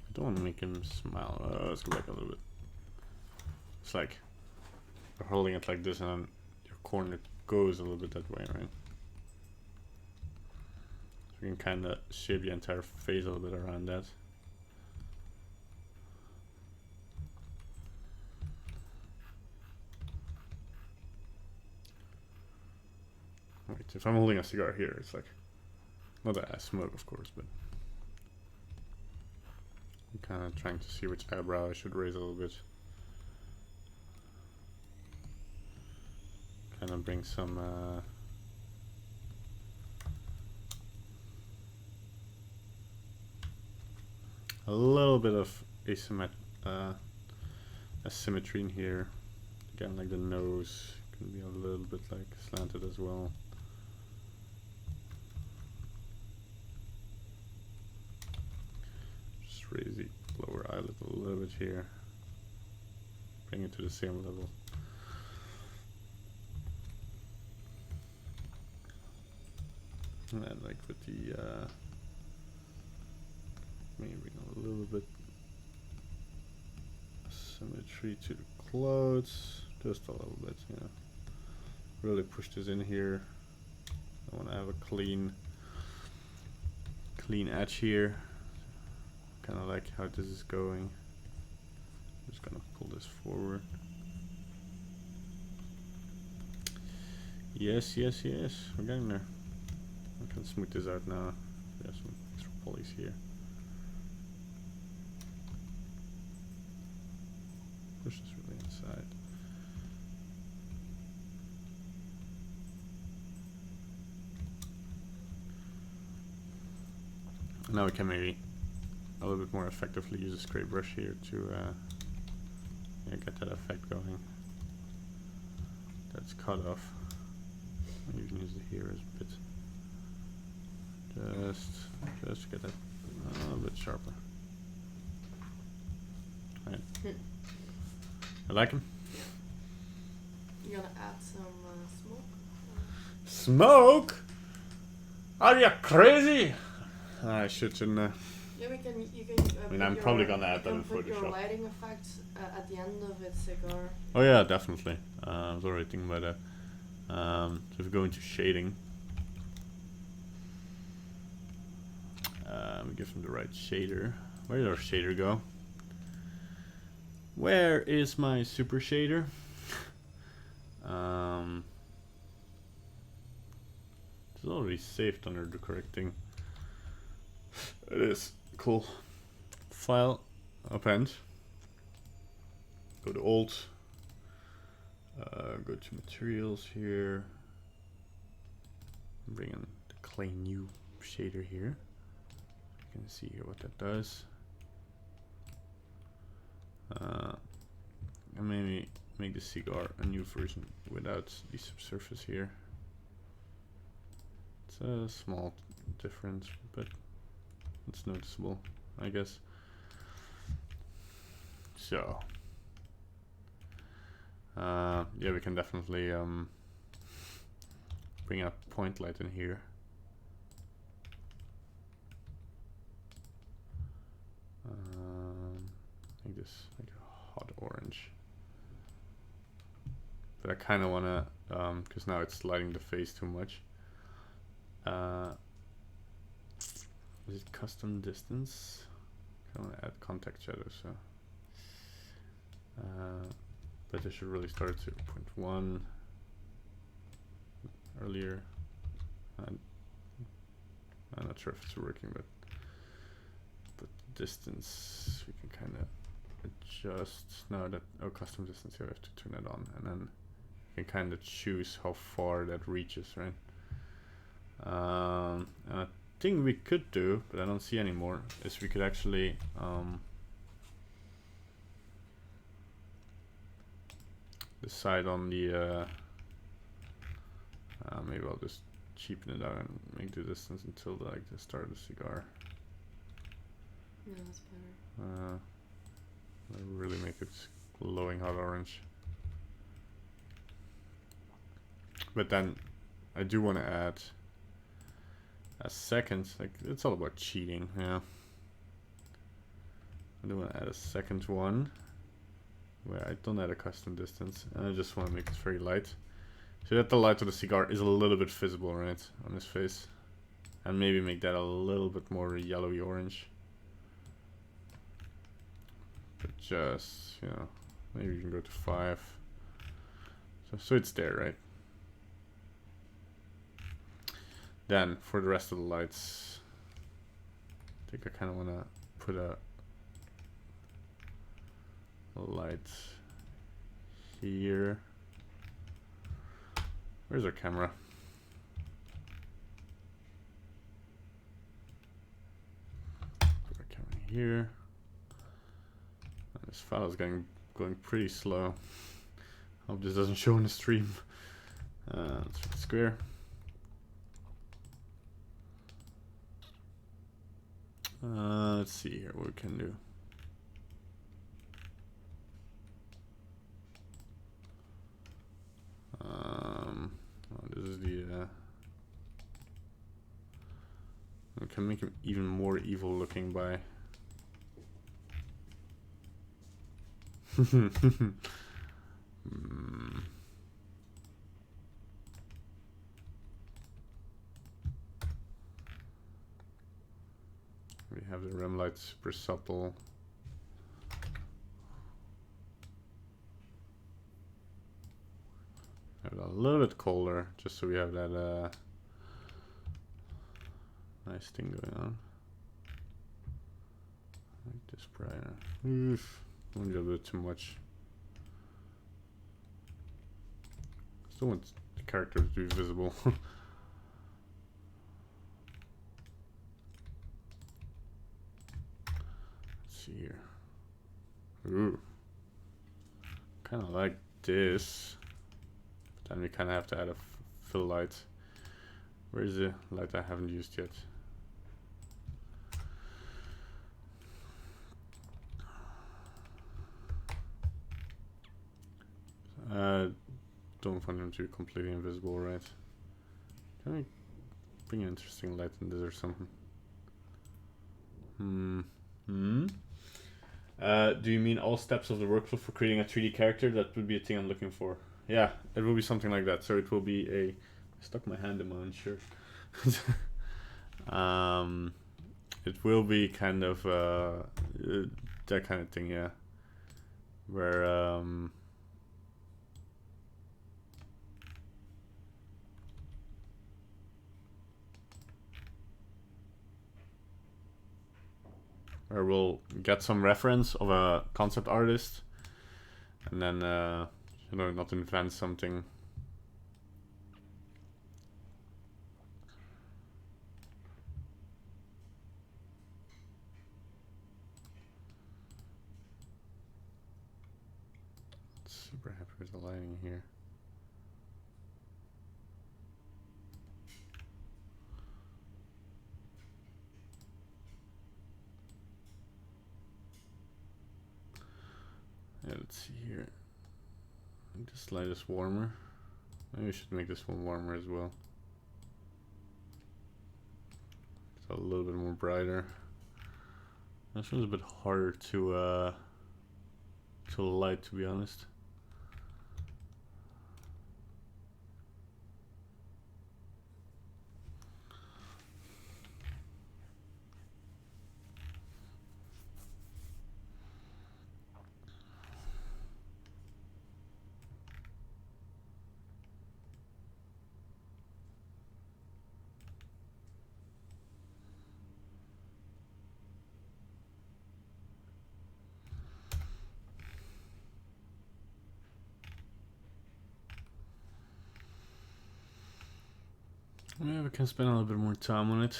I don't want to make him smile. Let's go back a little bit. It's like you're holding it like this and then your corner goes a little bit that way, right? So we can kind of shape the entire face a little bit around that. Wait, if I'm holding a cigar here, it's like not that I smoke, of course, but I'm kind of trying to see which eyebrow I should raise a little bit. Kind of bring some a little bit of asymmetry in here. Again, like the nose can be a little bit like slanted as well. Just raise the lower eyelid a little bit here. Bring it to the same level. And then like with the maybe bring a little bit symmetry to the clothes, just a little bit, you know. Really push this in here. I want to have a clean edge here. kind of like how this is going. I'm just gonna pull this forward. Yes, yes, yes. We're getting there. I can smooth this out now. We have some extra polys here. Push this really inside. Now we can maybe a little bit more effectively use a spray brush here to yeah, get that effect going. That's cut off. You can use it here as a bit. Just to get that a little bit sharper. Right. I like him. You're gonna add some smoke? Smoke? Are you crazy? I shouldn't. Yeah, you can. I mean, I'm probably gonna add that in Put your Photoshop. lighting effect at the end of its cigar. Oh yeah, definitely. I was already thinking about that. So if we go into shading, we give him the right shader. Where did our shader go? Where is my super shader? It's already saved under the correct thing. It is. Cool. File, append. Go to Alt. Go to materials here. Bring in the clay new shader here. You can see here what that does. And maybe make the cigar a new version without the subsurface here. It's a small difference, but it's noticeable, I guess. So yeah, we can definitely bring a point light in here. Make this like a hot orange. But I kind of want to, because now it's lighting the face too much. Is it custom distance? I want to add contact shadow, so. But I should really start at 0.1 earlier. I'm not sure if it's working, but distance we can kind of adjust. Now that custom distance, you have to turn that on, and then you can kind of choose how far that reaches, right? And I think we could do, but I don't see anymore, is we could actually decide on the maybe I'll just cheapen it out and make the distance until like the start of the cigar. Yeah, that's better. Really make it glowing hot orange. But then I do want to add a second, like it's all about cheating, yeah. I do want to add a second one where I don't add a custom distance, and I just want to make it very light. So that the light of the cigar is a little bit visible, right, on his face. And maybe make that a little bit more yellowy orange. But just, you know, maybe you can go to 5. So it's there, right? Then for the rest of the lights, I think I kind of want to put a light here. Where's our camera? Put our camera here. And this file is going pretty slow. Hope this doesn't show in the stream. Let's make it square. Let's see here what we can do. This is the. We can make him even more evil looking by. We have the rim light light, super supple. Have it a little bit colder, just so we have that nice thing going on. Like this brighter. Oof, a little bit too much. Still want the characters to be visible. Let's see here. Ooh, kind of like this. But then we kind of have to add a fill light. Where is the light I haven't used yet? Don't want them to be completely invisible, right? Can I bring an interesting light in this or something? Do you mean all steps of the workflow for creating a 3D character? That would be a thing I'm looking for. Yeah, it will be something like that. So it will be a... I stuck my hand in my own shirt. It will be kind of that kind of thing, yeah. Where we'll get some reference of a concept artist, and then you know, not invent something. Super happy with the lighting here. Yeah, let's see here. I think this light is warmer. Maybe we should make this one warmer as well. It's a little bit more brighter. This one's a bit harder to light, to be honest. Maybe we can spend a little bit more time on it.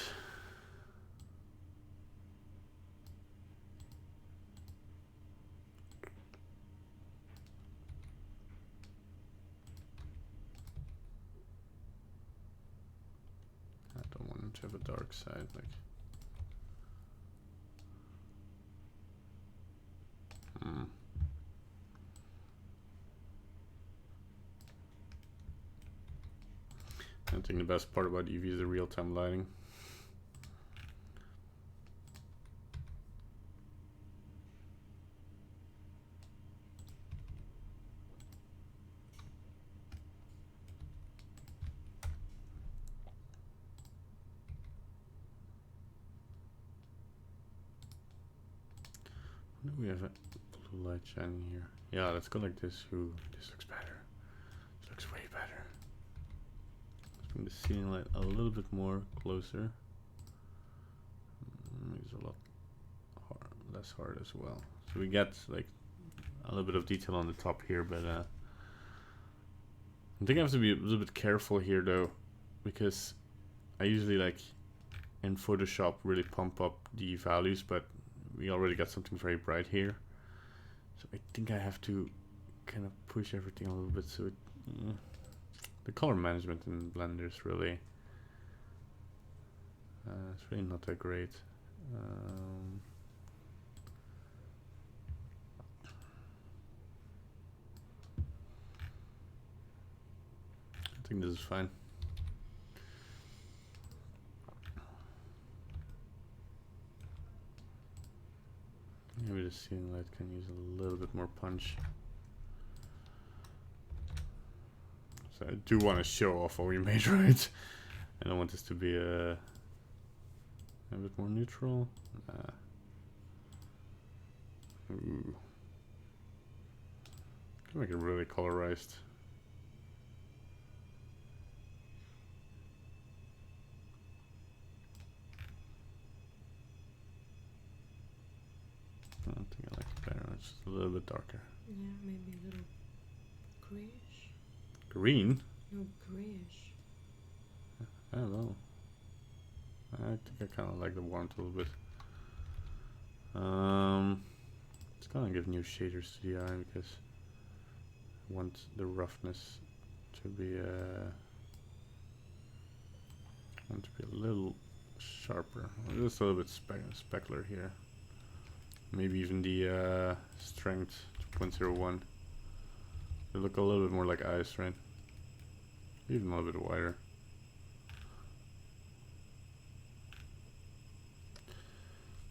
I don't want him to have a dark side, like. I think the best part about Eevee is the real-time lighting. We have a blue light shining here. Yeah, let's go like this. Ooh, this looks better. This looks way better. Let's bring the ceiling light a little bit more closer. It's a lot less hard as well. So we get like a little bit of detail on the top here, but I think I have to be a little bit careful here though, because I usually like in Photoshop really pump up the values, but we already got something very bright here. So I think I have to kind of push everything a little bit so it, the color management in Blender is really it's really not that great. I think this is fine. Maybe the ceiling light can use a little bit more punch. So I do want to show off what we made, right? I don't want this to be a bit more neutral. Ooh. Can make it really colorized. I don't think I like it better. It's just a little bit darker. Yeah, maybe a little grayish. Green? No, grayish. I don't know. I think I kind of like the warmth a little bit. It's gonna give new shaders to the eye because I want the roughness to be want to be a little sharper. Just a little bit specular here. Maybe even the strength 2.01. They look a little bit more like ice, right? Even a little bit wider.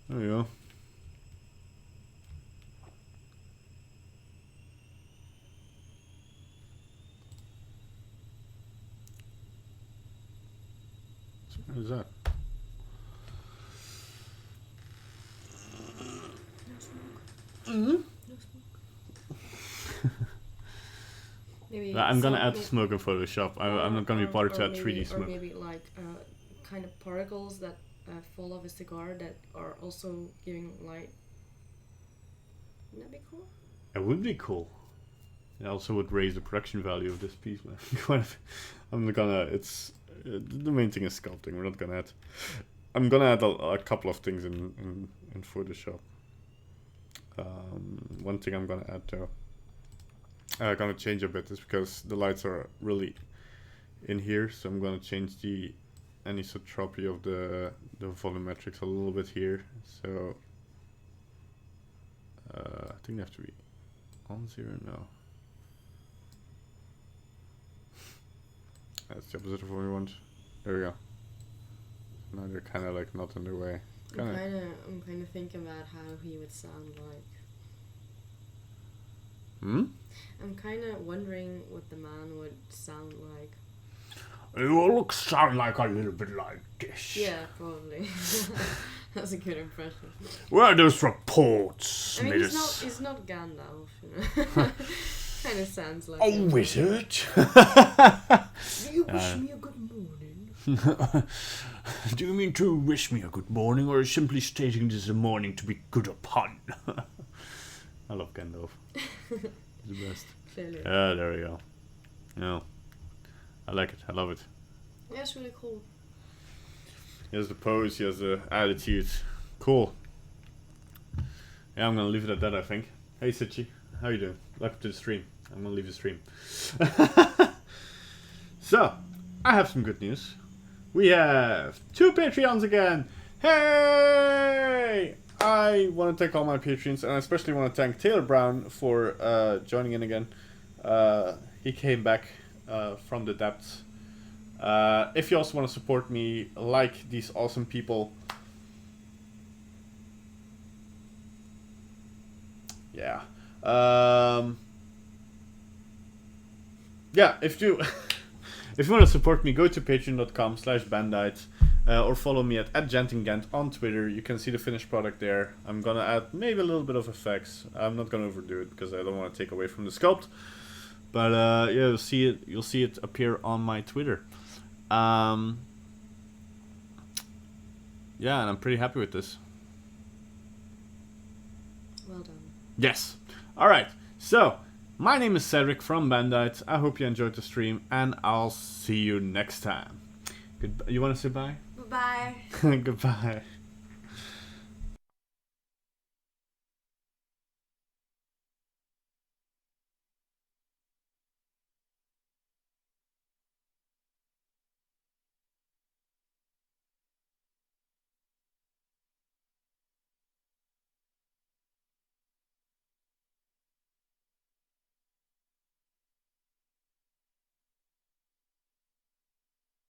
There we go. So what is that? No smoke. Mm-hmm. No smoke. Maybe I'm gonna add smoke in Photoshop. I'm not gonna be bothered to add 3D smoke. Or maybe like kind of particles that fall off a cigar that are also giving light. Wouldn't that be cool? It would be cool. It also would raise the production value of this piece. I'm not gonna. It's the main thing is sculpting. We're not gonna add. I'm gonna add a couple of things in Photoshop. One thing I'm gonna add though. I'm gonna change a bit is because the lights are really in here, so I'm gonna change the anisotropy of the volumetrics a little bit here. So I think they have to be on 0 now. That's the opposite of what we want. There we go. Now they're kind of like not in the way. I'm kind of thinking about how he would sound like. Hmm? I'm kind of wondering what the man would sound like. You sound like a little bit like this. Yeah, probably. That's a good impression. Where are those reports? I mean, he's not Gandalf, you know. Kind of sounds like. A wizard? Do you wish me a good morning? Do you mean to wish me a good morning, or simply stating this is a morning to be good upon? I love Gandalf. He's the best. Clearly. There we go. No. I like it. I love it. Yeah, it's really cool. He has the pose, he has the attitude. Cool. Yeah, I'm gonna leave it at that, I think. Hey Sichi, how you doing? Welcome to the stream. I'm gonna leave the stream. So, I have some good news. We have 2 Patreons again. Hey! I want to thank all my Patreons, and I especially want to thank Taylor Brown for joining in again. He came back from the depths. If you also want to support me like these awesome people, yeah, if you if you want to support me, go to patreon.com/bandite or follow me at Gentingent on Twitter. You can see the finished product there. I'm gonna add maybe a little bit of effects. I'm not gonna overdo it because I don't want to take away from the sculpt. But yeah, you'll see it appear on my Twitter. Yeah, and I'm pretty happy with this. Well done. Yes. All right. So, my name is Cedric from Bandite. I hope you enjoyed the stream, and I'll see you next time. You want to say bye? Bye. Goodbye.